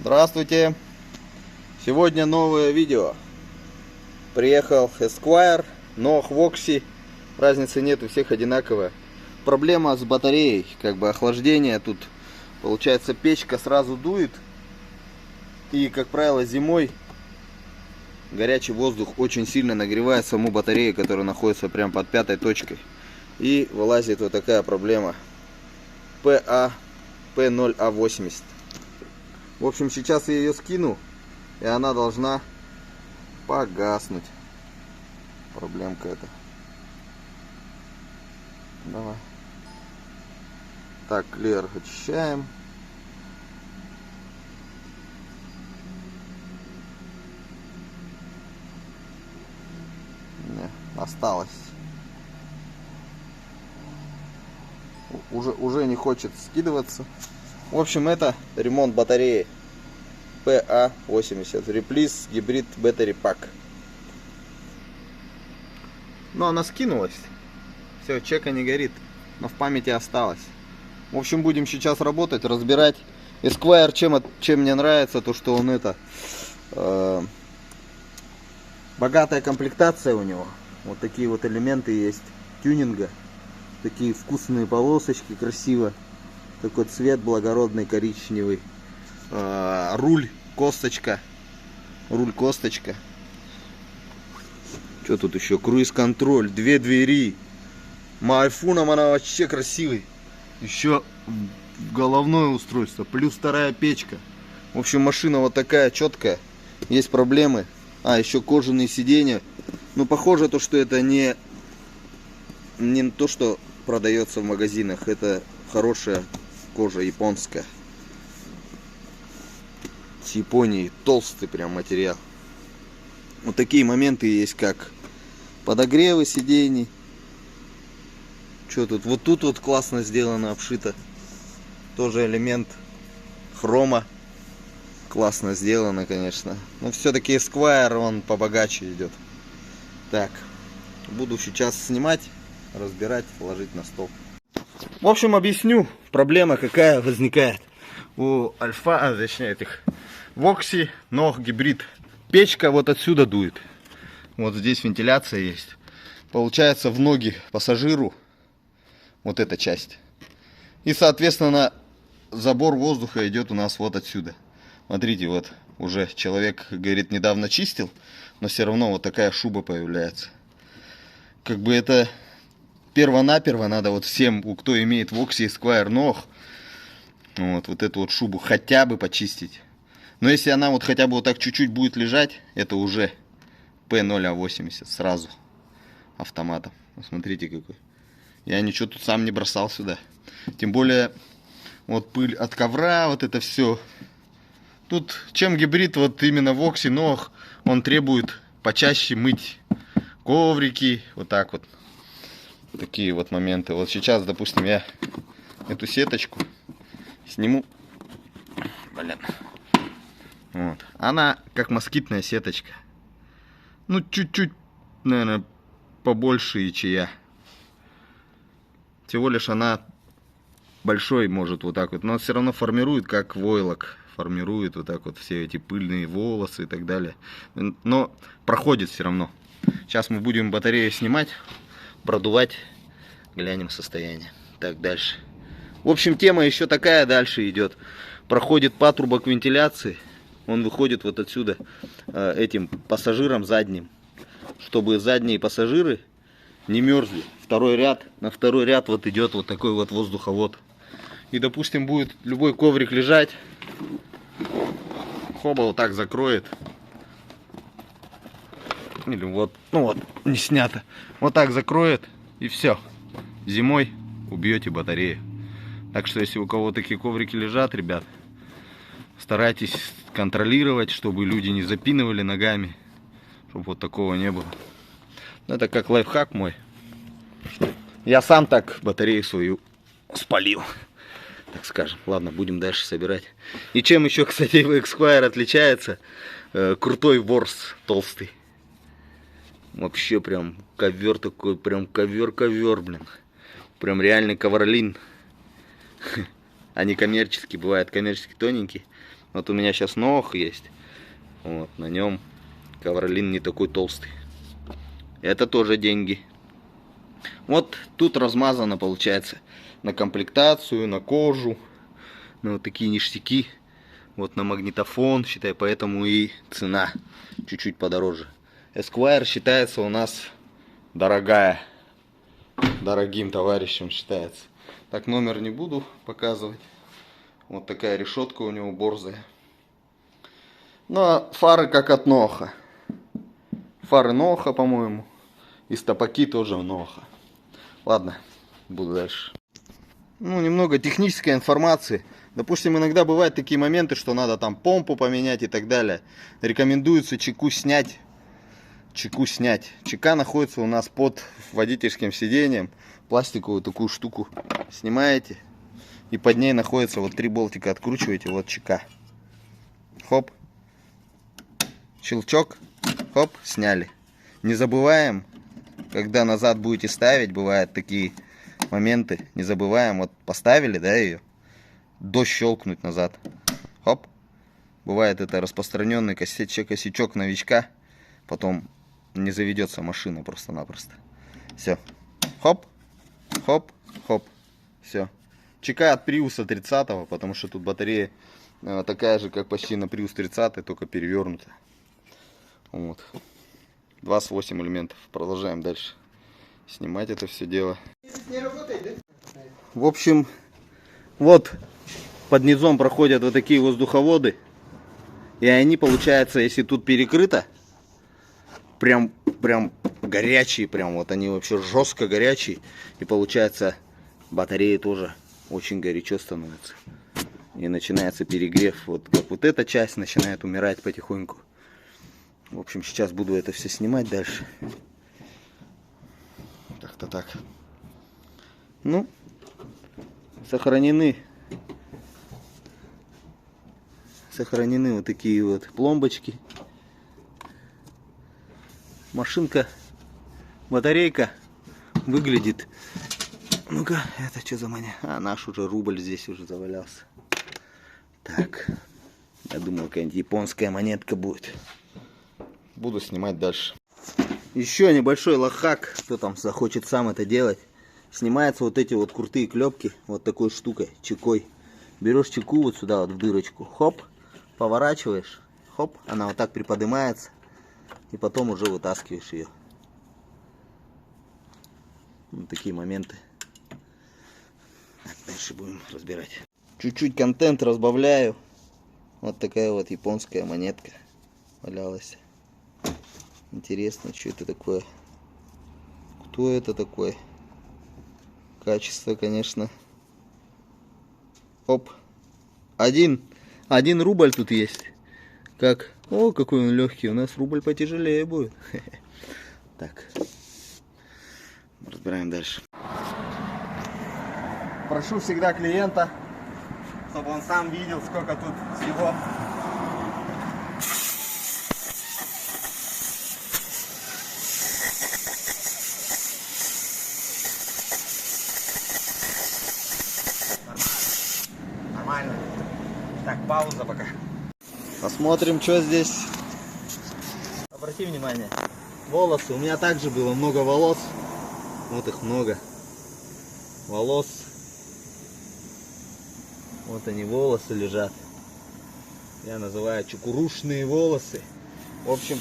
Здравствуйте! Сегодня новое видео. Приехал Esquire, но Voxy. Разницы нет, у всех одинаковая. Проблема с батареей, как бы охлаждение. Тут получается печка сразу дует. И, как правило, зимой горячий воздух очень сильно нагревает саму батарею, которая находится прямо под пятой точкой. И вылазит вот такая проблема. P0A80. В общем, сейчас я ее скину, и она должна погаснуть. Проблемка эта. Давай. Так, клеер очищаем. Не, осталось. Уже не хочет скидываться. В общем, это ремонт батареи PA80 Replace Hybrid Battery Pack. Но она скинулась. Все, чека не горит, но в памяти осталось. В общем, будем сейчас работать, разбирать. Esquire чем мне нравится, то что он богатая комплектация у него. Вот такие вот элементы есть тюнинга. Такие вкусные полосочки, красиво. Такой цвет благородный, коричневый. Руль косточка. Руль косточка. Что тут еще? Круиз-контроль. Две двери. Айфоном она вообще красивый. Еще головное устройство. Плюс вторая печка. В общем, машина вот такая четкая. Есть проблемы. Еще кожаные сиденья. Ну, похоже то, что это не то, что продается в магазинах. Это хорошая кожа японская. С Японии толстый прям материал. Вот такие моменты есть, как подогревы сидений. Что тут? Вот тут вот классно сделано, обшито. Тоже элемент хрома. Классно сделано, конечно. Но все-таки Esquire, он побогаче идет. Так, буду сейчас снимать, разбирать, ложить на стол. В общем, объясню, проблема какая возникает у точнее этих Voxy, но гибрид. Печка вот отсюда дует. Вот здесь вентиляция есть. Получается в ноги пассажиру вот эта часть. И, соответственно, забор воздуха идет у нас вот отсюда. Смотрите, вот уже человек, говорит, недавно чистил, но все равно вот такая шуба появляется. Как бы это перво-наперво надо вот всем, кто имеет Voxy Esquire ног, вот эту вот шубу хотя бы почистить. Но если она вот хотя бы вот так чуть-чуть будет лежать, это уже P0A80 сразу автоматом. Смотрите какой. Я ничего тут сам не бросал сюда. Тем более вот пыль от ковра, вот это все. Тут чем гибрид, вот именно Voxy ног, он требует почаще мыть коврики, вот так вот. Такие вот моменты. Вот сейчас, допустим, я эту сеточку сниму. Блин. Вот. Она как москитная сеточка. Ну, чуть-чуть, наверное, побольше ячея. Всего лишь она большой может вот так вот. Но все равно формирует, как войлок. Формирует вот так вот все эти пыльные волосы и так далее. Но проходит все равно. Сейчас мы будем батарею снимать, продувать. Глянем состояние. Так, дальше. В общем, тема еще такая дальше идет. Проходит патрубок вентиляции. Он выходит вот отсюда этим пассажирам задним. Чтобы задние пассажиры не мерзли. Второй ряд. На второй ряд вот идет вот такой вот воздуховод. И, допустим, будет любой коврик лежать. Хоба вот так закроет. Или вот, ну вот, не снято. Вот так закроет и все. Зимой убьете батарею. Так что, если у кого такие коврики лежат, ребят, старайтесь контролировать, чтобы люди не запинывали ногами. Чтобы вот такого не было. Это как лайфхак мой. Я сам так батарею свою спалил, так скажем. Ладно, будем дальше собирать. И чем еще, кстати, Esquire отличается? Крутой ворс толстый. Вообще прям ковер такой, прям ковер-ковер, блин. Прям реальный ковролин. Они коммерческие, бывают коммерчески тоненькие. Вот у меня сейчас Ноах есть. Вот, на нем ковролин не такой толстый. Это тоже деньги. Вот тут размазано, получается, на комплектацию, на кожу, на вот такие ништяки. Вот на магнитофон, считай, поэтому и цена чуть-чуть подороже. Esquire считается у нас дорогая. Дорогим товарищем считается. Так, номер не буду показывать. Вот такая решетка у него борзая. Ну а фары как от Ноаха. Фары Ноаха, по-моему. И стопаки тоже Ноаха. Ладно, буду дальше. Ну, немного технической информации. Допустим, иногда бывают такие моменты, что надо там помпу поменять и так далее. Рекомендуется чеку снять. Чеку снять. Чека находится у нас под водительским сиденьем. Пластиковую такую штуку снимаете. И под ней находится вот 3 болтика. Откручиваете, вот чека. Хоп. Щелчок. Хоп, сняли. Не забываем, когда назад будете ставить, бывают такие моменты. Не забываем, вот поставили, да, ее. Дощелкнуть назад. Хоп. Бывает это распространенный косячок новичка. Потом не заведется машина просто-напросто. Все. Хоп. Хоп. Хоп. Все. Чека от Prius 30, потому что тут батарея такая же, как почти на Prius 30, только перевернута. Вот. 28 элементов. Продолжаем дальше снимать это все дело. В общем, вот под низом проходят вот такие воздуховоды. И они, получается, если тут перекрыто, прям горячие, прям вот они вообще жестко горячие. И получается, батареи тоже очень горячо становятся. И начинается перегрев. Вот как вот эта часть начинает умирать потихоньку. В общем, сейчас буду это все снимать дальше. Как-то так. Ну, сохранены вот такие вот пломбочки. Машинка, батарейка выглядит. Ну-ка, это что за маня? А, наш уже рубль здесь уже завалялся. Так, я думал, какая-нибудь японская монетка будет. Буду снимать дальше. Еще небольшой лайфхак, кто там захочет сам это делать. Снимаются вот эти вот крутые клепки вот такой штукой, чекой. Берешь чеку вот сюда вот в дырочку, хоп, поворачиваешь, хоп, она вот так приподнимается. И потом уже вытаскиваешь ее. Вот такие моменты. Дальше будем разбирать. Чуть-чуть контент разбавляю. Вот такая вот японская монетка валялась. Интересно, что это такое? Кто это такой? Качество, конечно. Оп. Один рубль тут есть. Как? О, какой он легкий. У нас рубль потяжелее будет. Так. Разбираем дальше. Прошу всегда клиента, чтобы он сам видел, сколько тут всего. Нормально. Так, пауза пока. Посмотрим, что здесь. Обрати внимание. Волосы. У меня также было много волос. Вот их много. Волос. Вот они, волосы лежат. Я называю чукурушные волосы. В общем...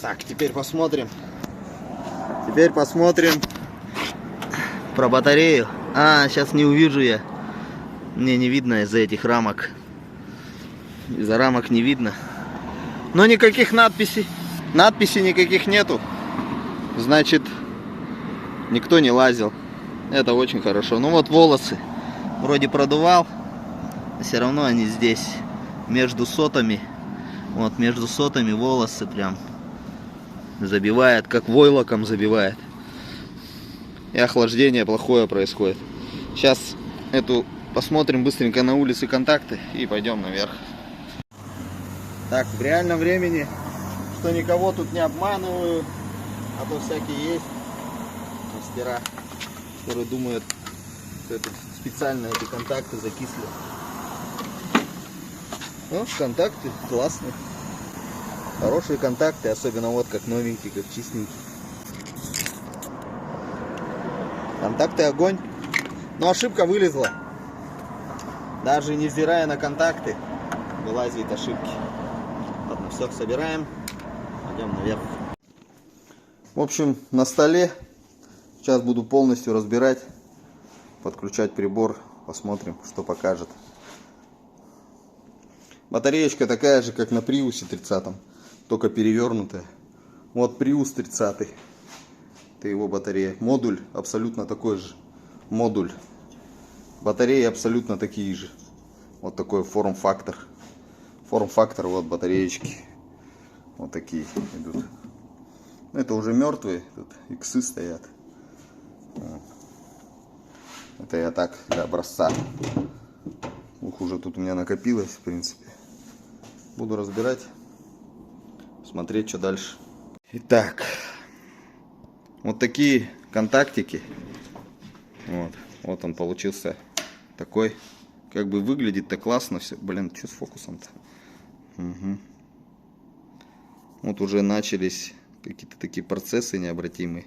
Так, теперь посмотрим. Про батарею. А, сейчас не увижу я. Мне не видно из-за этих рамок. Из-за рамок не видно. Но никаких надписей. Надписей никаких нету. Значит, никто не лазил. Это очень хорошо. Ну вот волосы. Вроде продувал. А все равно они здесь. Между сотами. Вот, между сотами волосы прям. Забивает, как войлоком забивает. И охлаждение плохое происходит. Сейчас эту посмотрим быстренько на улице контакты и пойдем наверх. Так, в реальном времени, что никого тут не обманываю, а то всякие есть мастера, которые думают, что это специально эти контакты закисли. Ну, контакты классные. Хорошие контакты, особенно вот как новенькие, как чистенькие. Контакты огонь. Но ошибка вылезла. Даже невзирая на контакты, вылазят ошибки. Ладно, все, собираем. Пойдем наверх. В общем, на столе. Сейчас буду полностью разбирать. Подключать прибор. Посмотрим, что покажет. Батареечка такая же, как на Приусе 30-м. Только перевернутая. Вот Приус 30-й. Это его батарея. Модуль абсолютно такой же. Модуль. Батареи абсолютно такие же. Вот такой форм-фактор. Форм-фактор, вот батареечки. Вот такие идут. Это уже мертвые. Тут иксы стоят. Это я так для образца. Ух, уже тут у меня накопилось, в принципе. Буду разбирать. Смотреть, что дальше. Итак. Вот такие контактики. Вот он получился такой. Как бы выглядит-то классно все. Блин, что с фокусом-то? Угу. Вот уже начались какие-то такие процессы необратимые.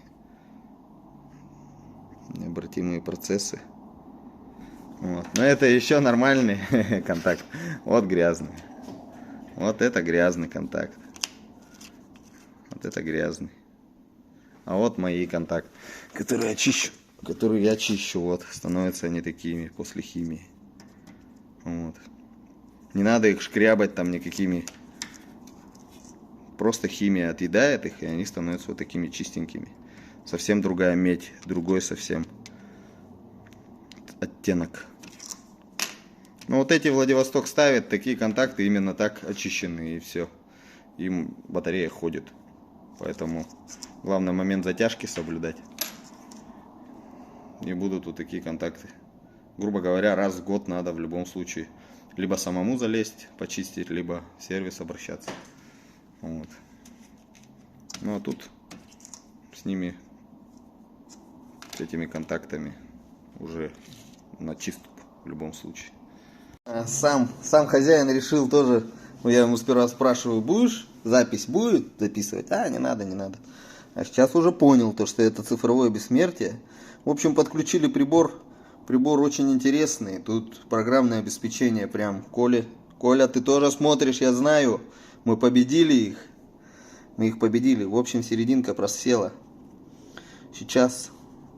Необратимые процессы. Вот. Но это еще нормальный контакт. Вот грязный. Вот это грязный контакт. Вот это грязный. А вот мои контакты, которые я чищу. Вот, становятся они такими после химии. Вот. Не надо их шкрябать там никакими. Просто химия отъедает их, и они становятся вот такими чистенькими. Совсем другая медь, другой совсем оттенок. Ну вот эти Владивосток ставят, такие контакты именно так очищены, и все. Им батарея ходит. Поэтому главный момент затяжки соблюдать. Не будут вот такие контакты. Грубо говоря, раз в год надо в любом случае либо самому залезть, почистить, либо в сервис обращаться. Вот. Ну а тут с ними, с этими контактами уже на чистку в любом случае. Сам хозяин решил тоже, я ему сперва спрашиваю, будешь запись, будет записывать? А, не надо. А сейчас уже понял, то, что это цифровое бессмертие. В общем, подключили прибор. Прибор очень интересный. Тут программное обеспечение прям. Коля, ты тоже смотришь, я знаю. Мы победили их. Мы их победили. В общем, серединка просела. Сейчас.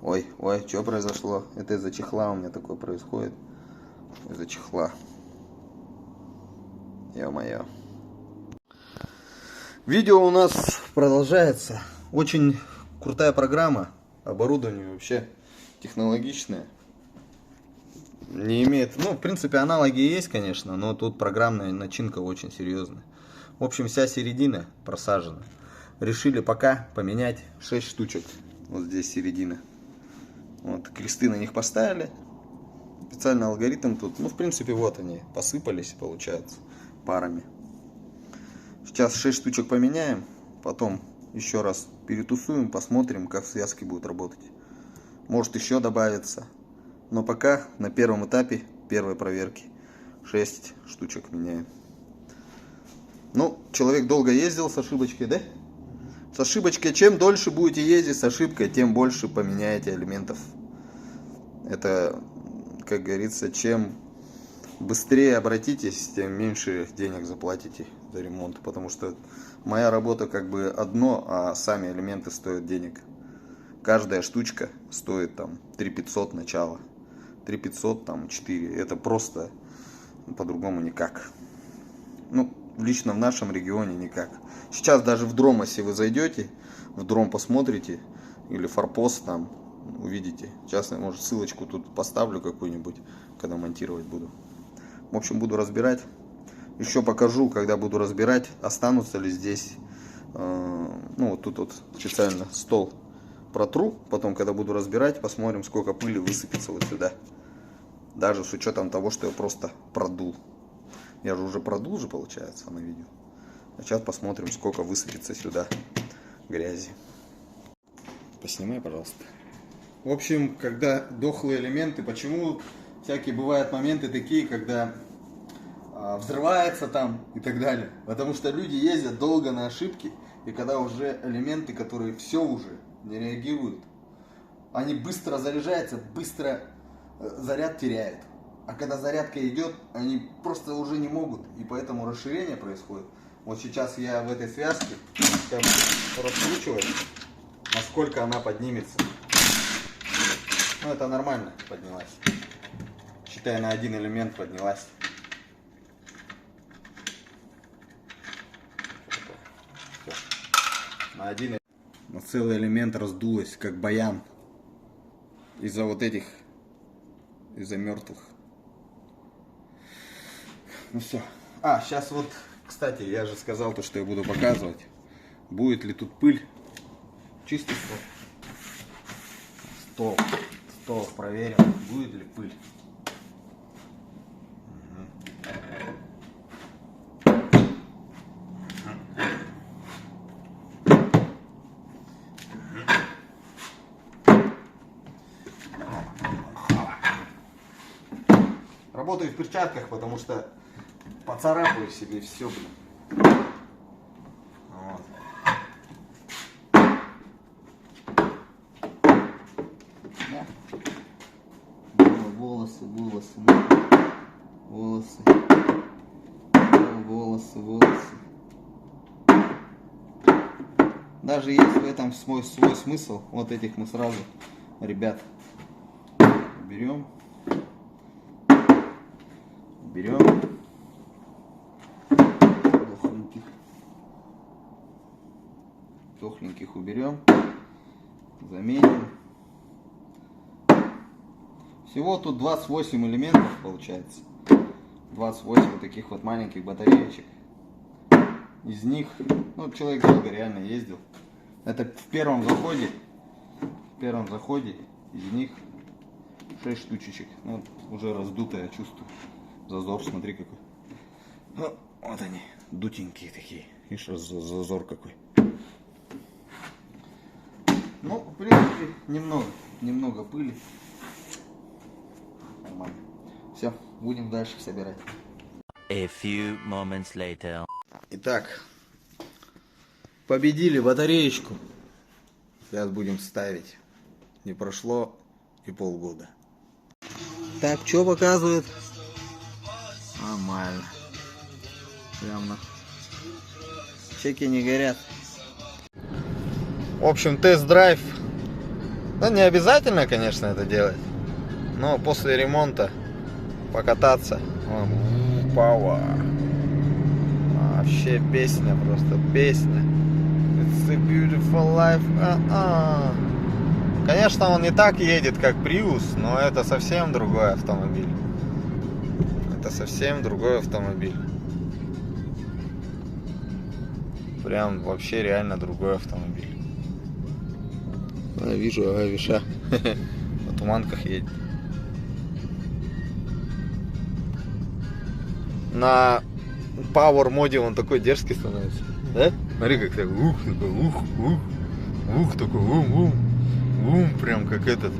Ой, что произошло? Это из-за чехла у меня такое происходит. Из-за чехла. Ё-моё. Видео у нас продолжается. Очень крутая программа. Оборудование вообще технологичное. Не имеет... Ну, в принципе, аналоги есть, конечно, но тут программная начинка очень серьезная. В общем, вся середина просажена. Решили пока поменять 6 штучек. Вот здесь середина. Вот, кресты на них поставили. Специальный алгоритм тут. Ну, в принципе, вот они посыпались, получается, парами. Сейчас 6 штучек поменяем. Потом еще раз перетусуем, посмотрим, как связки будут работать. Может, еще добавится. Но пока на первом этапе первой проверки 6 штучек меняем. Ну, человек долго ездил с ошибочкой, да? С ошибочкой, чем дольше будете ездить с ошибкой, тем больше поменяете элементов. Это, как говорится, чем быстрее обратитесь, тем меньше денег заплатите за ремонт. Потому что моя работа как бы одно, а сами элементы стоят денег. Каждая штучка стоит там 3500 начало. 3500, там 4. Это просто по-другому никак. Ну, лично в нашем регионе никак. Сейчас даже в Дром, если вы зайдете, в Дром посмотрите, или Форпост там, увидите. Сейчас я, может, ссылочку тут поставлю какую-нибудь, когда монтировать буду. В общем, буду разбирать. Еще покажу, когда буду разбирать, останутся ли здесь Ну, вот тут вот специально стол протру. Потом, когда буду разбирать, посмотрим, сколько пыли высыпется вот сюда. Даже с учетом того, что я просто продул. Я же уже продул же, получается, на видео. А сейчас посмотрим, сколько высыпется сюда грязи. Поснимай, пожалуйста. В общем, когда дохлые элементы, почему всякие бывают моменты такие, когда взрывается там и так далее. Потому что люди ездят долго на ошибки, и когда уже элементы, которые все уже не реагируют, они быстро заряжаются, быстро заряд теряет. А когда зарядка идет, они просто уже не могут, и поэтому расширение происходит. Вот сейчас я в этой связке раскручиваю, насколько она поднимется. Ну, это нормально поднялась. Считай, на один элемент поднялась. Все. На один, на целый элемент раздулась, как баян. Из-за вот этих, из-за мертвых. Ну все. А, сейчас вот, кстати, я же сказал то, что я буду показывать. Будет ли тут пыль? Чистый стол. Стол проверим, будет ли пыль. Работаю в перчатках, потому что поцарапаю себе все, блин. Вот. Да. Волосы, Даже есть в этом свой смысл. Вот этих мы сразу, ребят, берем. Дохленьких уберем, заменим. Всего тут 28 элементов получается. 28 вот таких вот маленьких батареечек. Из них, ну, человек долго реально ездил. Это в первом заходе. Из них 6 штучечек. Ну, уже раздутая, чувствую. Зазор, смотри какой. Ну, вот они, дутенькие такие. Видишь, зазор какой. Ну, в принципе, немного пыли. Нормально. Все, будем дальше собирать. A few moments later. Итак, победили батареечку. Сейчас будем ставить. Не прошло и полгода. Так, что показывает? Нормально. Прямо. Чеки не горят. В общем, тест-драйв. Ну, не обязательно, конечно, это делать. Но после ремонта покататься. Power. Вообще песня, просто песня. It's a beautiful life. Конечно, он не так едет, как Prius, но это совсем другой автомобиль. Прям вообще реально другой автомобиль. Вижу, Виша на туманках едет. На Power моде он такой дерзкий становится, да? Смотри, как так, такой, прям как этот,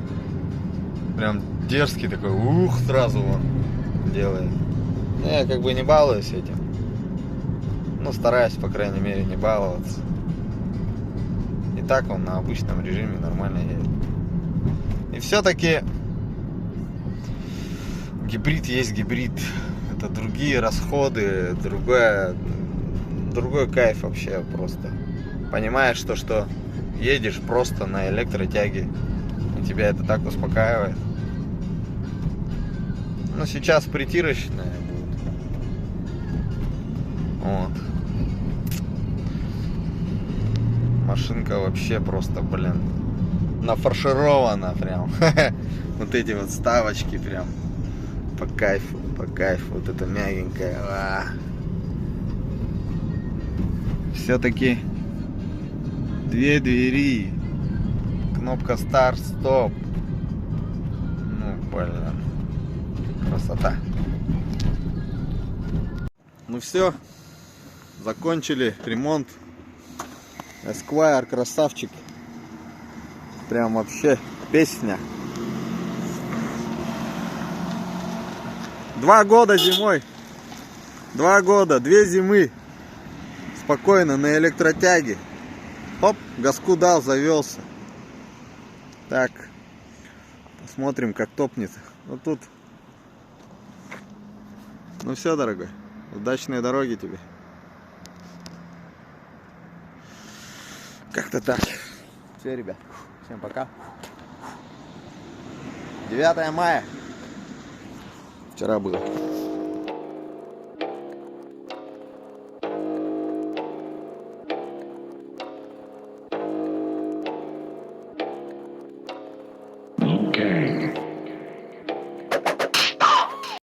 прям дерзкий такой, сразу он делает. Я как бы не балуюсь этим, ну, стараюсь, по крайней мере, не баловаться. И так он на обычном режиме нормально едет. И все-таки гибрид есть гибрид. Это другие расходы, другой кайф вообще просто. Понимаешь, что едешь просто на электротяге, и тебя это так успокаивает. Но сейчас притирочная будет. Вот. Машинка вообще просто, блин, нафарширована прям. Вот эти вот вставочки прям по кайфу. Вот это мягенькое. Все-таки Две двери. Кнопка старт-стоп. Ну, блин. Красота. Ну все. Закончили ремонт. Esquire красавчик. Прям вообще песня. 2 года зимой. 2 года, 2 зимы. Спокойно на электротяге. Хоп, газку дал, завелся. Так. Посмотрим, как топнет. Вот тут. Ну все, дорогой. Удачной дороги тебе. Как-то так. Все, ребят. Всем пока. 9 мая. Вчера было.